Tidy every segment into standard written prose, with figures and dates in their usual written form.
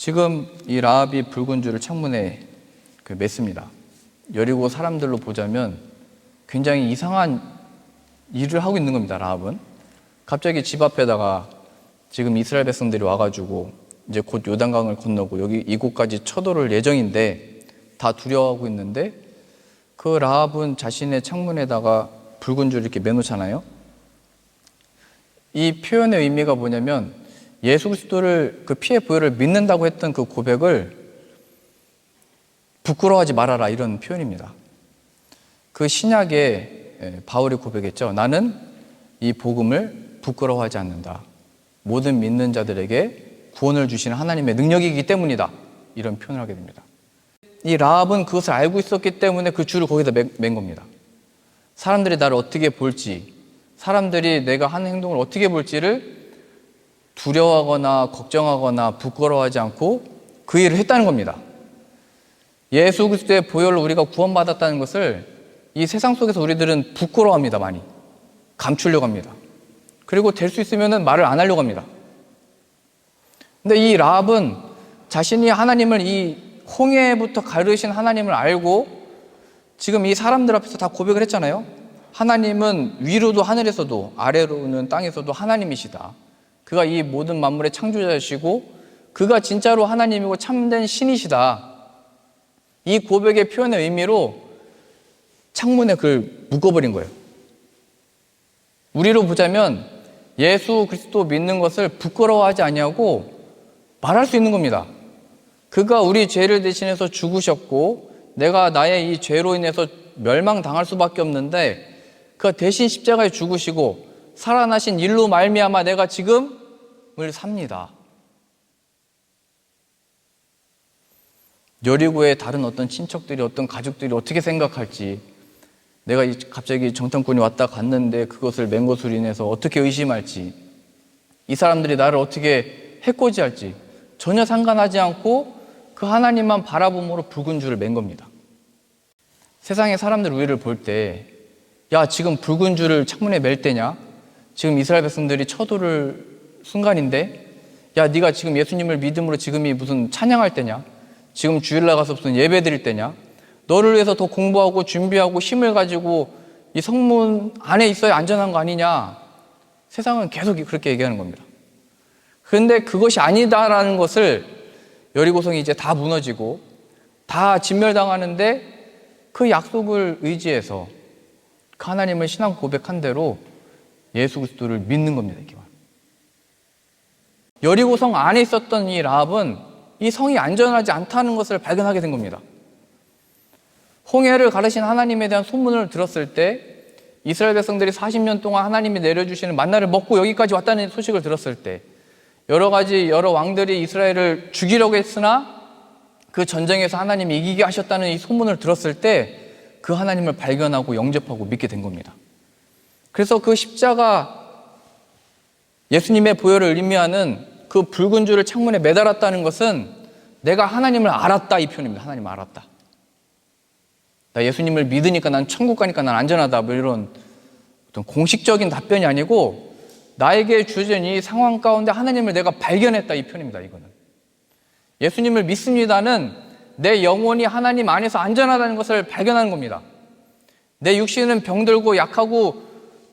지금 이 라합이 붉은 줄을 창문에 맸습니다. 여리고 사람들로 보자면 굉장히 이상한 일을 하고 있는 겁니다. 라합은 갑자기 집 앞에다가 지금 이스라엘 백성들이 와가지고 이제 곧 요단강을 건너고 여기 이곳까지 쳐들어올 예정인데 다 두려워하고 있는데, 그 라합은 자신의 창문에다가 붉은 줄을 이렇게 매놓잖아요. 이 표현의 의미가 뭐냐면 예수 그리스도를 그 피의 보혈을 믿는다고 했던 그 고백을 부끄러워하지 말아라, 이런 표현입니다. 그 신약에 바울이 고백했죠. 나는 이 복음을 부끄러워하지 않는다. 모든 믿는 자들에게 구원을 주시는 하나님의 능력이기 때문이다. 이런 표현을 하게 됩니다. 이 라합은 그것을 알고 있었기 때문에 그 줄을 거기다 맨 겁니다. 사람들이 나를 어떻게 볼지, 사람들이 내가 하는 행동을 어떻게 볼지를 두려워하거나 걱정하거나 부끄러워하지 않고 그 일을 했다는 겁니다. 예수 그리스도의 보혈로 우리가 구원받았다는 것을 이 세상 속에서 우리들은 부끄러워합니다. 많이 감추려고 합니다. 그리고 될 수 있으면 말을 안 하려고 합니다. 근데 이 라합은 자신이 하나님을, 이 홍해부터 가르신 하나님을 알고 지금 이 사람들 앞에서 다 고백을 했잖아요. 하나님은 위로도 하늘에서도 아래로는 땅에서도 하나님이시다. 그가 이 모든 만물의 창조자이시고 그가 진짜로 하나님이고 참된 신이시다. 이 고백의 표현의 의미로 창문에 그걸 묶어버린 거예요. 우리로 보자면 예수 그리스도 믿는 것을 부끄러워하지 아니하고 말할 수 있는 겁니다. 그가 우리 죄를 대신해서 죽으셨고 내가 나의 이 죄로 인해서 멸망당할 수밖에 없는데 그가 대신 십자가에 죽으시고 살아나신 일로 말미암아 내가 지금을 삽니다. 여리고의 다른 어떤 친척들이, 어떤 가족들이 어떻게 생각할지, 내가 갑자기 정탐꾼이 왔다 갔는데 그것을 맨 것으로 인해서 어떻게 의심할지, 이 사람들이 나를 어떻게 해코지할지 전혀 상관하지 않고 그 하나님만 바라봄으로 붉은 줄을 맨 겁니다. 세상의 사람들 우리를 볼 때, 야, 지금 붉은 줄을 창문에 맬 때냐? 지금 이스라엘 백성들이 쳐들을 순간인데, 야, 네가 지금 예수님을 믿음으로 지금이 무슨 찬양할 때냐? 지금 주일날 가서 무슨 예배 드릴 때냐? 너를 위해서 더 공부하고 준비하고 힘을 가지고 이 성문 안에 있어야 안전한 거 아니냐? 세상은 계속 그렇게 얘기하는 겁니다. 그런데 그것이 아니다라는 것을 여리고성이 이제 다 무너지고 다 진멸당하는데 그 약속을 의지해서 그 하나님을 신앙 고백한 대로 예수 그리스도를 믿는 겁니다. 이렇게. 여리고성 안에 있었던 이 라합은 이 성이 안전하지 않다는 것을 발견하게 된 겁니다. 홍해를 가르신 하나님에 대한 소문을 들었을 때, 이스라엘 백성들이 40년 동안 하나님이 내려주시는 만나를 먹고 여기까지 왔다는 소식을 들었을 때, 여러 왕들이 이스라엘을 죽이려고 했으나 그 전쟁에서 하나님이 이기게 하셨다는 이 소문을 들었을 때 그 하나님을 발견하고 영접하고 믿게 된 겁니다. 그래서 그 십자가, 예수님의 보혈을 의미하는 그 붉은 줄을 창문에 매달았다는 것은 내가 하나님을 알았다, 이 표현입니다. 하나님을 알았다. 나 예수님을 믿으니까 난 천국 가니까 난 안전하다, 뭐 이런 어떤 공식적인 답변이 아니고 나에게 주어진 이 상황 가운데 하나님을 내가 발견했다, 이 표현입니다. 이거는 예수님을 믿습니다는 내 영혼이 하나님 안에서 안전하다는 것을 발견하는 겁니다. 내 육신은 병들고 약하고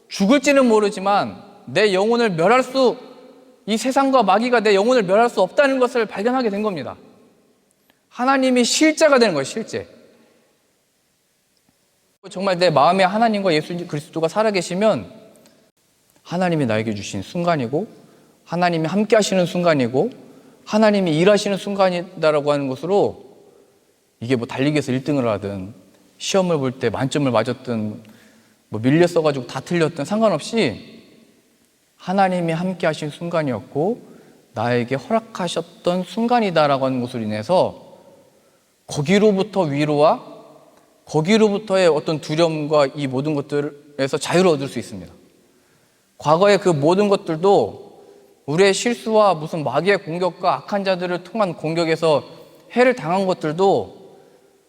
죽을지는 모르지만 내 영혼을 멸할 수, 이 세상과 마귀가 내 영혼을 멸할 수 없다는 것을 발견하게 된 겁니다. 하나님이 실제가 되는 거예요. 실제. 정말 내 마음에 하나님과 예수 그리스도가 살아계시면 하나님이 나에게 주신 순간이고, 하나님이 함께 하시는 순간이고, 하나님이 일하시는 순간이다라고 하는 것으로, 이게 뭐 달리기에서 1등을 하든 시험을 볼 때 만점을 맞았든 뭐 밀려 써가지고 다 틀렸든 상관없이 하나님이 함께 하신 순간이었고 나에게 허락하셨던 순간이다라고 하는 것으로 인해서 거기로부터 위로와 거기로부터의 어떤 두려움과 이 모든 것들에서 자유를 얻을 수 있습니다. 과거의 그 모든 것들도 우리의 실수와 무슨 마귀의 공격과 악한 자들을 통한 공격에서 해를 당한 것들도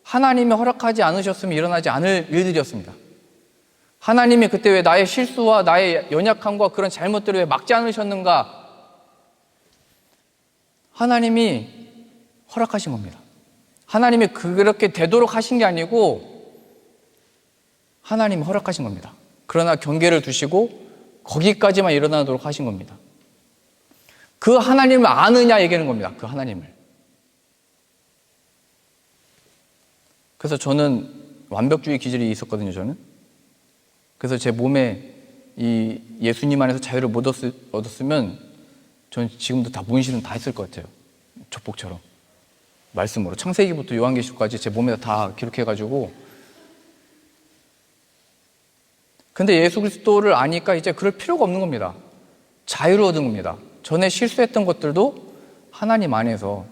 하나님이 허락하지 않으셨으면 일어나지 않을 일들이었습니다. 하나님이 그때 왜 나의 실수와 나의 연약함과 그런 잘못들을 왜 막지 않으셨는가? 하나님이 허락하신 겁니다. 하나님이 그렇게 되도록 하신 게 아니고 하나님이 허락하신 겁니다. 그러나 경계를 두시고 거기까지만 일어나도록 하신 겁니다. 그 하나님을 아느냐 얘기하는 겁니다. 그 하나님을. 그래서 저는 완벽주의 기질이 있었거든요, 저는. 그래서 제 몸에 이 예수님 안에서 자유를 못 얻었으면 저는 지금도 다 문신은 다 했을 것 같아요. 족복처럼. 말씀으로. 창세기부터 요한계시록까지 제 몸에다 다 기록해가지고. 근데 예수 그리스도를 아니까 이제 그럴 필요가 없는 겁니다. 자유를 얻은 겁니다. 전에 실수했던 것들도 하나님 안에서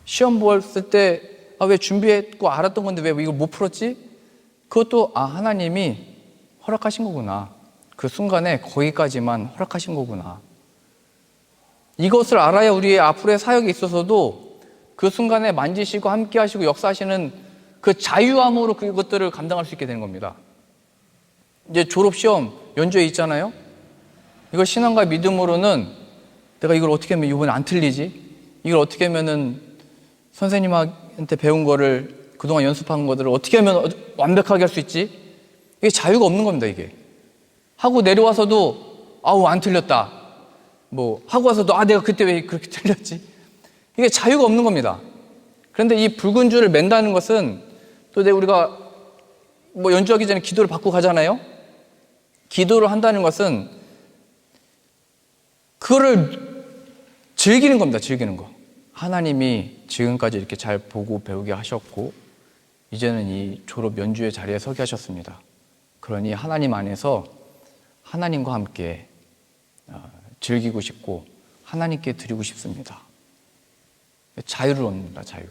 시험 봤을 때 왜 준비했고 알았던 건데 왜 이걸 못 풀었지? 그것도 하나님이 허락하신 거구나. 그 순간에 거기까지만 허락하신 거구나. 이것을 알아야 우리의 앞으로의 사역에 있어서도 그 순간에 만지시고 함께 하시고 역사하시는 그 자유함으로 그것들을 감당할 수 있게 되는 겁니다. 이제 졸업시험 연주회 있잖아요. 이걸 신앙과 믿음으로는 내가 이걸 어떻게 하면 이번에 안 틀리지? 이걸 어떻게 하면은 선생님한테 배운 거를 그동안 연습한 것들을 어떻게 하면 완벽하게 할 수 있지? 이게 자유가 없는 겁니다, 이게. 하고 내려와서도 안 틀렸다. 하고 와서도 내가 그때 왜 그렇게 틀렸지? 이게 자유가 없는 겁니다. 그런데 이 붉은 줄을 맨다는 것은 또 우리가 연주하기 전에 기도를 받고 가잖아요. 기도를 한다는 것은 그거를 즐기는 겁니다. 즐기는 거. 하나님이 지금까지 이렇게 잘 보고 배우게 하셨고 이제는 이 졸업 연주회 자리에 서게 하셨습니다. 그러니 하나님 안에서 하나님과 함께 즐기고 싶고 하나님께 드리고 싶습니다. 자유를 얻는다. 자유.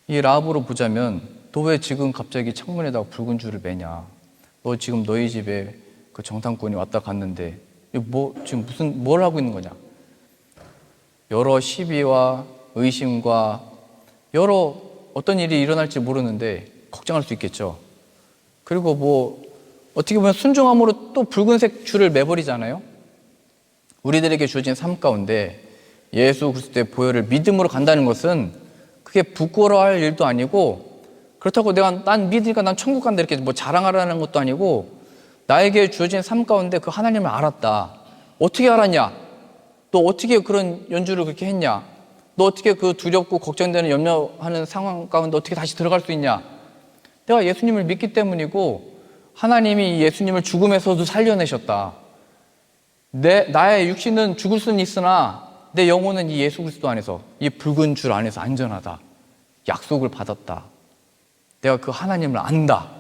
이 라합으로 보자면 너 왜 지금 갑자기 창문에다가 붉은 줄을 매냐? 너 지금 너희 집에 그 정탐꾼이 왔다 갔는데 지금 뭘 하고 있는 거냐? 여러 시비와 의심과 여러 어떤 일이 일어날지 모르는데 걱정할 수 있겠죠. 그리고 어떻게 보면 순종함으로 또 붉은색 줄을 매버리잖아요. 우리들에게 주어진 삶 가운데 예수 그리스도의 보혈을 믿음으로 간다는 것은 그게 부끄러워할 일도 아니고 그렇다고 난 믿으니까 난 천국 간다 이렇게 자랑하라는 것도 아니고 나에게 주어진 삶 가운데 그 하나님을 알았다. 어떻게 알았냐? 너 어떻게 그런 연주를 그렇게 했냐? 너 어떻게 그 두렵고 걱정되는 염려하는 상황 가운데 어떻게 다시 들어갈 수 있냐? 내가 예수님을 믿기 때문이고 하나님이 예수님을 죽음에서도 살려내셨다. 나의 육신은 죽을 수는 있으나 내 영혼은 이 예수 그리스도 안에서 이 붉은 줄 안에서 안전하다. 약속을 받았다. 내가 그 하나님을 안다.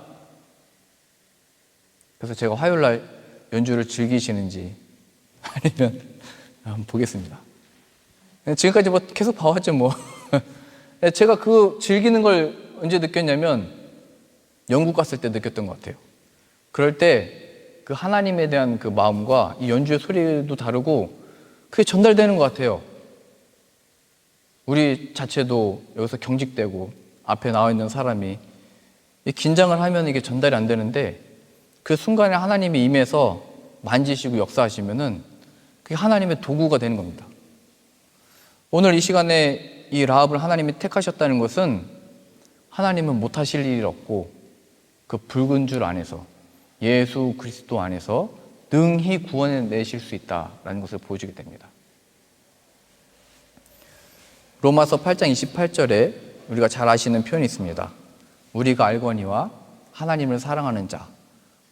그래서 제가 화요일날 연주를 즐기시는지 아니면 한번 보겠습니다. 지금까지 계속 봐왔죠 제가 그 즐기는 걸 언제 느꼈냐면 영국 갔을 때 느꼈던 것 같아요. 그럴 때 그 하나님에 대한 그 마음과 이 연주의 소리도 다르고 그게 전달되는 것 같아요. 우리 자체도 여기서 경직되고 앞에 나와 있는 사람이 긴장을 하면 이게 전달이 안 되는데 그 순간에 하나님이 임해서 만지시고 역사하시면은 그게 하나님의 도구가 되는 겁니다. 오늘 이 시간에 이 라합을 하나님이 택하셨다는 것은 하나님은 못하실 일이 없고 그 붉은 줄 안에서 예수 그리스도 안에서 능히 구원해내실 수 있다라는 것을 보여주게 됩니다. 로마서 8장 28절에 우리가 잘 아시는 표현이 있습니다. 우리가 알거니와 하나님을 사랑하는 자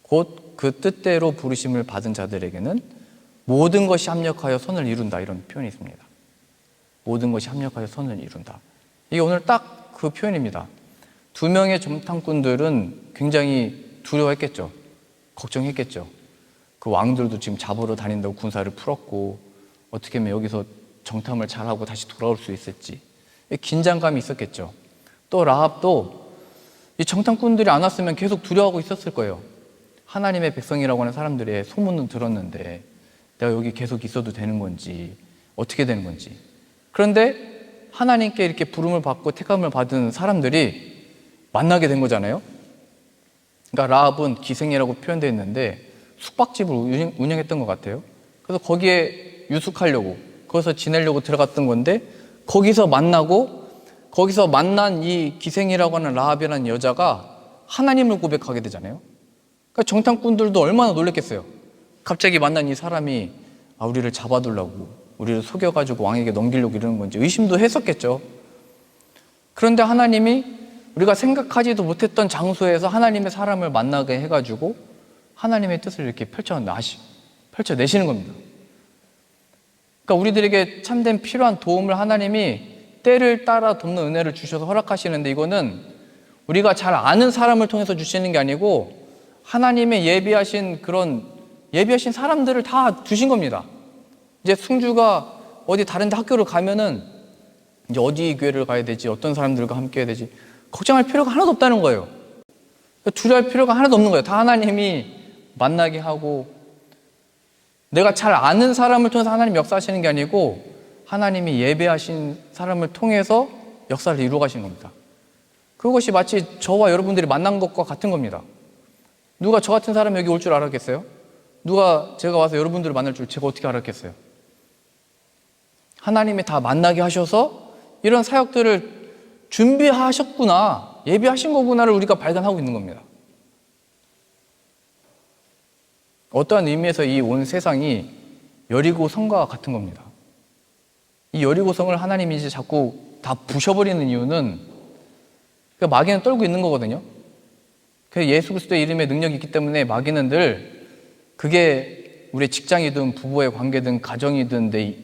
곧 그 뜻대로 부르심을 받은 자들에게는 모든 것이 합력하여 선을 이룬다. 이런 표현이 있습니다. 모든 것이 합력하여 선을 이룬다. 이게 오늘 딱 그 표현입니다. 두 명의 정탐꾼들은 굉장히 두려워했겠죠. 걱정했겠죠. 그 왕들도 지금 잡으러 다닌다고 군사를 풀었고 어떻게 하면 여기서 정탐을 잘하고 다시 돌아올 수 있을지 긴장감이 있었겠죠. 또 라합도 이 정탐꾼들이 안 왔으면 계속 두려워하고 있었을 거예요. 하나님의 백성이라고 하는 사람들의 소문은 들었는데 내가 여기 계속 있어도 되는 건지 어떻게 되는 건지. 그런데 하나님께 이렇게 부름을 받고 택함을 받은 사람들이 만나게 된 거잖아요. 그러니까 라합은 기생이라고 표현되어 있는데 숙박집을 운영했던 것 같아요. 그래서 거기에 유숙하려고, 거기서 지내려고 들어갔던 건데, 거기서 만난 이 기생이라고 하는 라합이라는 여자가 하나님을 고백하게 되잖아요. 그러니까 정탐꾼들도 얼마나 놀랬겠어요. 갑자기 만난 이 사람이 우리를 잡아두려고, 우리를 속여가지고 왕에게 넘기려고 이러는 건지 의심도 했었겠죠. 그런데 하나님이 우리가 생각하지도 못했던 장소에서 하나님의 사람을 만나게 해가지고 하나님의 뜻을 이렇게 펼쳐내시는 겁니다. 그러니까 우리들에게 참된 필요한 도움을 하나님이 때를 따라 돕는 은혜를 주셔서 허락하시는데, 이거는 우리가 잘 아는 사람을 통해서 주시는 게 아니고 하나님의 예비하신 사람들을 다 두신 겁니다. 이제 승주가 어디 다른 데 학교를 가면은 이제 어디 교회를 가야 되지, 어떤 사람들과 함께 해야 되지, 걱정할 필요가 하나도 없다는 거예요. 두려워할 필요가 하나도 없는 거예요. 다 하나님이 만나게 하고, 내가 잘 아는 사람을 통해서 하나님 역사하시는 게 아니고 하나님이 예배하신 사람을 통해서 역사를 이루어 가시는 겁니다. 그것이 마치 저와 여러분들이 만난 것과 같은 겁니다. 누가 저 같은 사람이 여기 올 줄 알았겠어요? 누가 제가 와서 여러분들을 만날 줄 제가 어떻게 알았겠어요? 하나님이 다 만나게 하셔서 이런 사역들을 준비하셨구나, 예비하신 거구나를 우리가 발견하고 있는 겁니다. 어떠한 의미에서 이 온 세상이 여리고 성과 같은 겁니다. 이 여리고 성을 하나님이 이제 자꾸 다 부셔버리는 이유는 마귀는 떨고 있는 거거든요. 예수 그리스도의 이름에 능력이 있기 때문에 마귀는 늘, 그게 우리의 직장이든 부부의 관계든 가정이든 내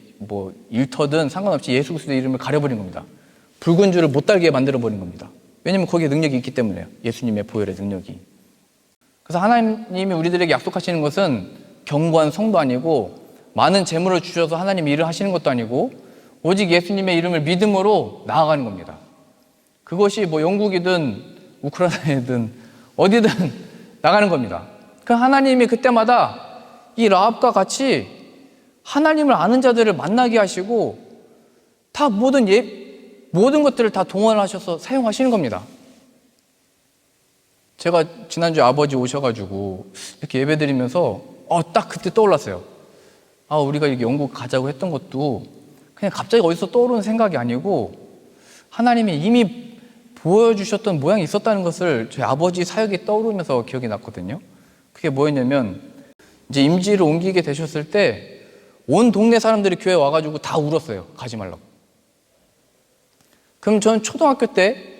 일터든 상관없이 예수 그리스도의 이름을 가려버린 겁니다. 붉은 줄을 못 달게 만들어버린 겁니다. 왜냐하면 거기에 능력이 있기 때문에요. 예수님의 보혈의 능력이. 그래서 하나님이 우리들에게 약속하시는 것은 견고한 성도 아니고, 많은 재물을 주셔서 하나님이 일을 하시는 것도 아니고, 오직 예수님의 이름을 믿음으로 나아가는 겁니다. 그것이 영국이든 우크라이나이든 어디든 나가는 겁니다. 그 하나님이 그때마다 이 라합과 같이 하나님을 아는 자들을 만나게 하시고, 다 모든 것들을 다 동원하셔서 사용하시는 겁니다. 제가 지난주에 아버지 오셔가지고 이렇게 예배 드리면서 딱 그때 떠올랐어요. 우리가 이렇게 영국 가자고 했던 것도 그냥 갑자기 어디서 떠오르는 생각이 아니고 하나님이 이미 보여주셨던 모양이 있었다는 것을 저희 아버지 사역이 떠오르면서 기억이 났거든요. 그게 뭐였냐면, 이제 임지를 옮기게 되셨을 때 온 동네 사람들이 교회 와가지고 다 울었어요. 가지 말라고. 그럼 저는 초등학교 때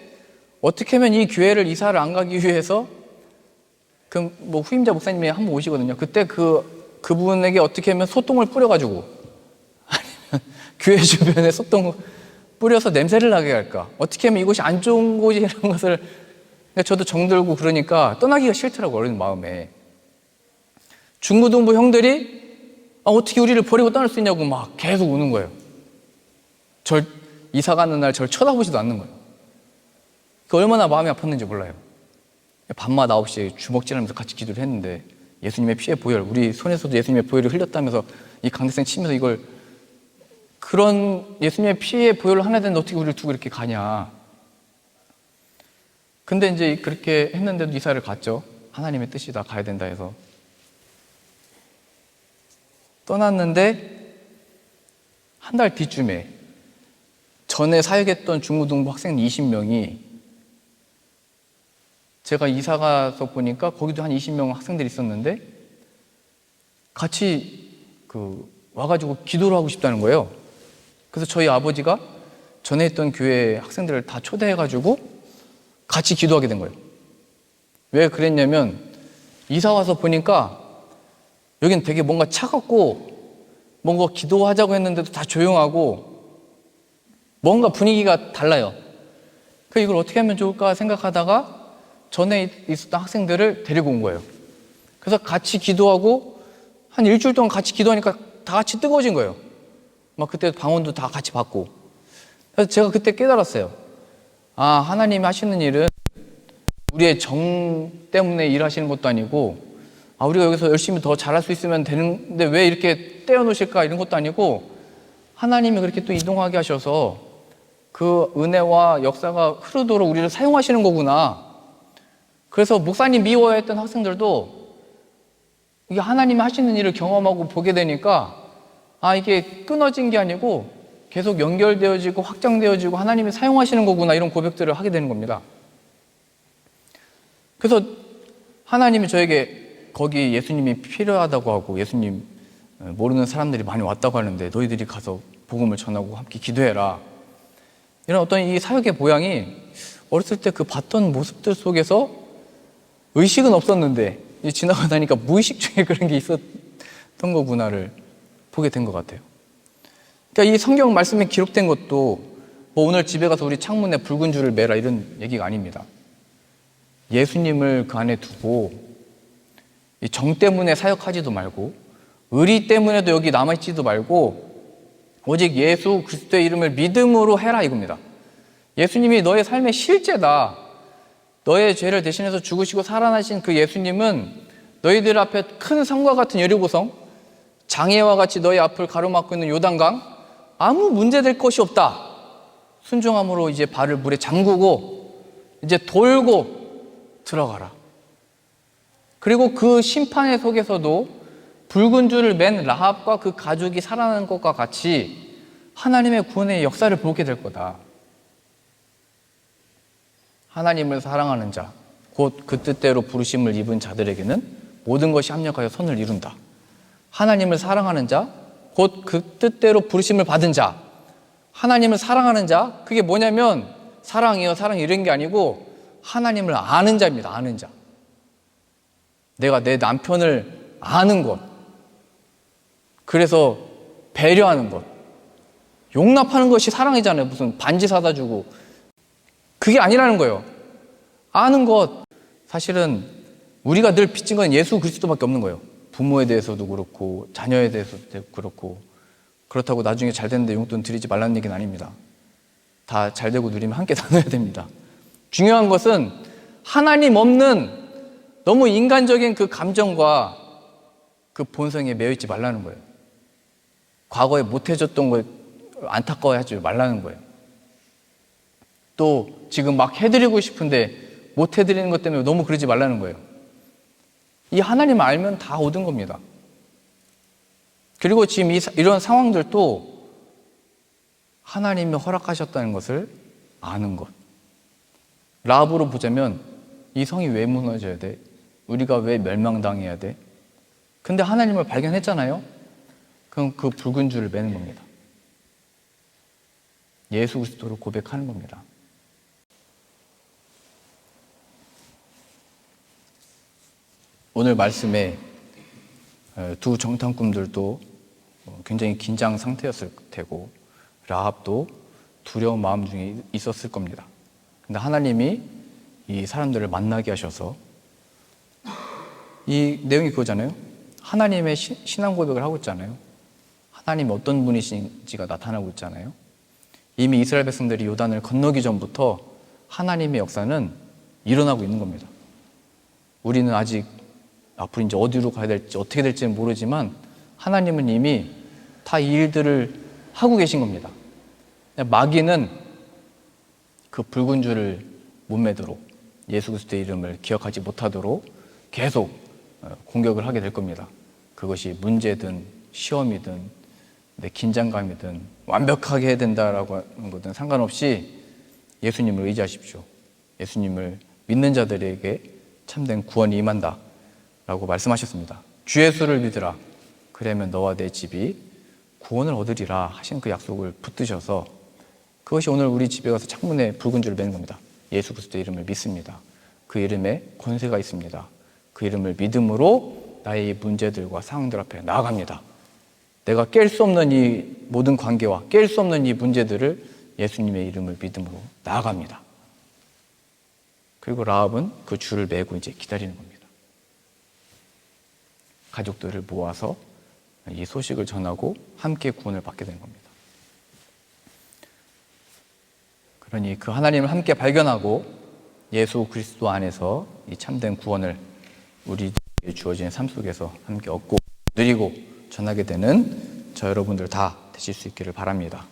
어떻게 하면 이 교회를 이사를 안 가기 위해서, 그럼 후임자 목사님이 한 번 오시거든요. 그때 그분에게 어떻게 하면 소똥을 뿌려가지고, 아니면 교회 주변에 소똥을 뿌려서 냄새를 나게 할까, 어떻게 하면 이곳이 안 좋은 곳이라는 것을, 저도 정들고 그러니까 떠나기가 싫더라고요. 어린 마음에. 중고등부 형들이 어떻게 우리를 버리고 떠날 수 있냐고 막 계속 우는 거예요. 이사 가는 날 저를 쳐다보지도 않는 거예요. 얼마나 마음이 아팠는지 몰라요. 밤마다 9시에 주먹질하면서 같이 기도를 했는데, 예수님의 피의 보혈, 우리 손에서도 예수님의 보혈을 흘렸다면서 이 강대생 치면서 이걸, 그런 예수님의 피의 보혈을 하나 되는데 어떻게 우리를 두고 이렇게 가냐. 근데 이제 그렇게 했는데도 이사를 갔죠. 하나님의 뜻이다, 가야 된다 해서. 떠났는데 한 달 뒤쯤에 전에 사역했던 중고등부 학생 20명이, 제가 이사 가서 보니까 거기도 한 20명 학생들이 있었는데 같이 와가지고 기도를 하고 싶다는 거예요. 그래서 저희 아버지가 전에 있던 교회 학생들을 다 초대해가지고 같이 기도하게 된 거예요. 왜 그랬냐면, 이사 와서 보니까 여긴 되게 뭔가 차갑고, 뭔가 기도하자고 했는데도 다 조용하고 뭔가 분위기가 달라요. 이걸 어떻게 하면 좋을까 생각하다가 전에 있었던 학생들을 데리고 온 거예요. 그래서 같이 기도하고 한 일주일 동안 같이 기도하니까 다 같이 뜨거워진 거예요. 막 그때 방언도 다 같이 받고. 그래서 제가 그때 깨달았어요. 하나님이 하시는 일은 우리의 정 때문에 일하시는 것도 아니고, 우리가 여기서 열심히 더 잘할 수 있으면 되는데 왜 이렇게 떼어놓으실까, 이런 것도 아니고, 하나님이 그렇게 또 이동하게 하셔서 그 은혜와 역사가 흐르도록 우리를 사용하시는 거구나. 그래서 목사님 미워했던 학생들도 이게 하나님이 하시는 일을 경험하고 보게 되니까 이게 끊어진 게 아니고 계속 연결되어지고 확장되어지고 하나님이 사용하시는 거구나, 이런 고백들을 하게 되는 겁니다. 그래서 하나님이 저에게 거기 예수님이 필요하다고 하고 예수님 모르는 사람들이 많이 왔다고 하는데 너희들이 가서 복음을 전하고 함께 기도해라, 이런 어떤 이 사역의 모양이 어렸을 때 그 봤던 모습들 속에서 의식은 없었는데 지나가다니까 무의식 중에 그런 게 있었던 거구나를 보게 된 것 같아요. 그러니까 이 성경 말씀에 기록된 것도 뭐 오늘 집에 가서 우리 창문에 붉은 줄을 매라 이런 얘기가 아닙니다. 예수님을 그 안에 두고 이 정 때문에 사역하지도 말고 의리 때문에도 여기 남아있지도 말고 오직 예수 그리스도의 이름을 믿음으로 해라, 이겁니다. 예수님이 너의 삶의 실제다. 너의 죄를 대신해서 죽으시고 살아나신 그 예수님은 너희들 앞에 큰 성과 같은 여리고성, 장애와 같이 너희 앞을 가로막고 있는 요단강, 아무 문제될 것이 없다. 순종함으로 이제 발을 물에 잠그고 이제 돌고 들어가라. 그리고 그 심판의 속에서도 붉은 줄을 맨 라합과 그 가족이 살아나는 것과 같이 하나님의 구원의 역사를 보게 될 거다. 하나님을 사랑하는 자, 곧 그 뜻대로 부르심을 입은 자들에게는 모든 것이 합력하여 선을 이룬다. 하나님을 사랑하는 자, 곧 그 뜻대로 부르심을 받은 자, 하나님을 사랑하는 자, 그게 뭐냐면 사랑이요, 사랑 이런 게 아니고 하나님을 아는 자입니다. 아는 자. 내가 내 남편을 아는 것, 그래서 배려하는 것, 용납하는 것이 사랑이잖아요. 무슨 반지 사다 주고, 그게 아니라는 거예요. 아는 것, 사실은 우리가 늘 빚진 건 예수 그리스도밖에 없는 거예요. 부모에 대해서도 그렇고 자녀에 대해서도 그렇고. 그렇다고 나중에 잘 됐는데 용돈 드리지 말라는 얘기는 아닙니다. 다 잘 되고 누리면 함께 나눠야 됩니다. 중요한 것은 하나님 없는 너무 인간적인 그 감정과 그 본성에 매여있지 말라는 거예요. 과거에 못해줬던 걸 안타까워하지 말라는 거예요. 또 지금 막 해드리고 싶은데 못 해드리는 것 때문에 너무 그러지 말라는 거예요. 이 하나님 알면 다 얻은 겁니다. 그리고 지금 이런 상황들도 하나님이 허락하셨다는 것을 아는 것. 라합으로 보자면 이 성이 왜 무너져야 돼? 우리가 왜 멸망당해야 돼? 근데 하나님을 발견했잖아요. 그럼 그 붉은 줄을 매는 겁니다. 예수 그리스도로 고백하는 겁니다. 오늘 말씀에 두 정탐꾼들도 굉장히 긴장 상태였을 테고 라합도 두려운 마음 중에 있었을 겁니다. 근데 하나님이 이 사람들을 만나게 하셔서 이 내용이 그거잖아요. 하나님의 신앙 고백을 하고 있잖아요. 하나님이 어떤 분이신지가 나타나고 있잖아요. 이미 이스라엘 백성들이 요단을 건너기 전부터 하나님의 역사는 일어나고 있는 겁니다. 우리는 아직 앞으로 이제 어디로 가야 될지 어떻게 될지는 모르지만 하나님은 이미 다 이 일들을 하고 계신 겁니다. 마귀는 그 붉은 줄을 못 매도록, 예수 그리스도의 이름을 기억하지 못하도록 계속 공격을 하게 될 겁니다. 그것이 문제든 시험이든 내 긴장감이든 완벽하게 해야 된다라고 하는 것든 상관없이 예수님을 의지하십시오. 예수님을 믿는 자들에게 참된 구원이 임한다 라고 말씀하셨습니다. 주 예수를 믿으라. 그러면 너와 내 집이 구원을 얻으리라 하신 그 약속을 붙드셔서 그것이 오늘 우리 집에 가서 창문에 붉은 줄을 매는 겁니다. 예수 그리스도의 이름을 믿습니다. 그 이름에 권세가 있습니다. 그 이름을 믿음으로 나의 문제들과 상황들 앞에 나아갑니다. 내가 깰 수 없는 이 모든 관계와 깰 수 없는 이 문제들을 예수님의 이름을 믿음으로 나아갑니다. 그리고 라합은 그 줄을 매고 이제 기다리는 겁니다. 가족들을 모아서 이 소식을 전하고 함께 구원을 받게 된 겁니다. 그러니 그 하나님을 함께 발견하고 예수 그리스도 안에서 이 참된 구원을 우리에게 주어진 삶 속에서 함께 얻고 누리고 전하게 되는 저 여러분들 다 되실 수 있기를 바랍니다.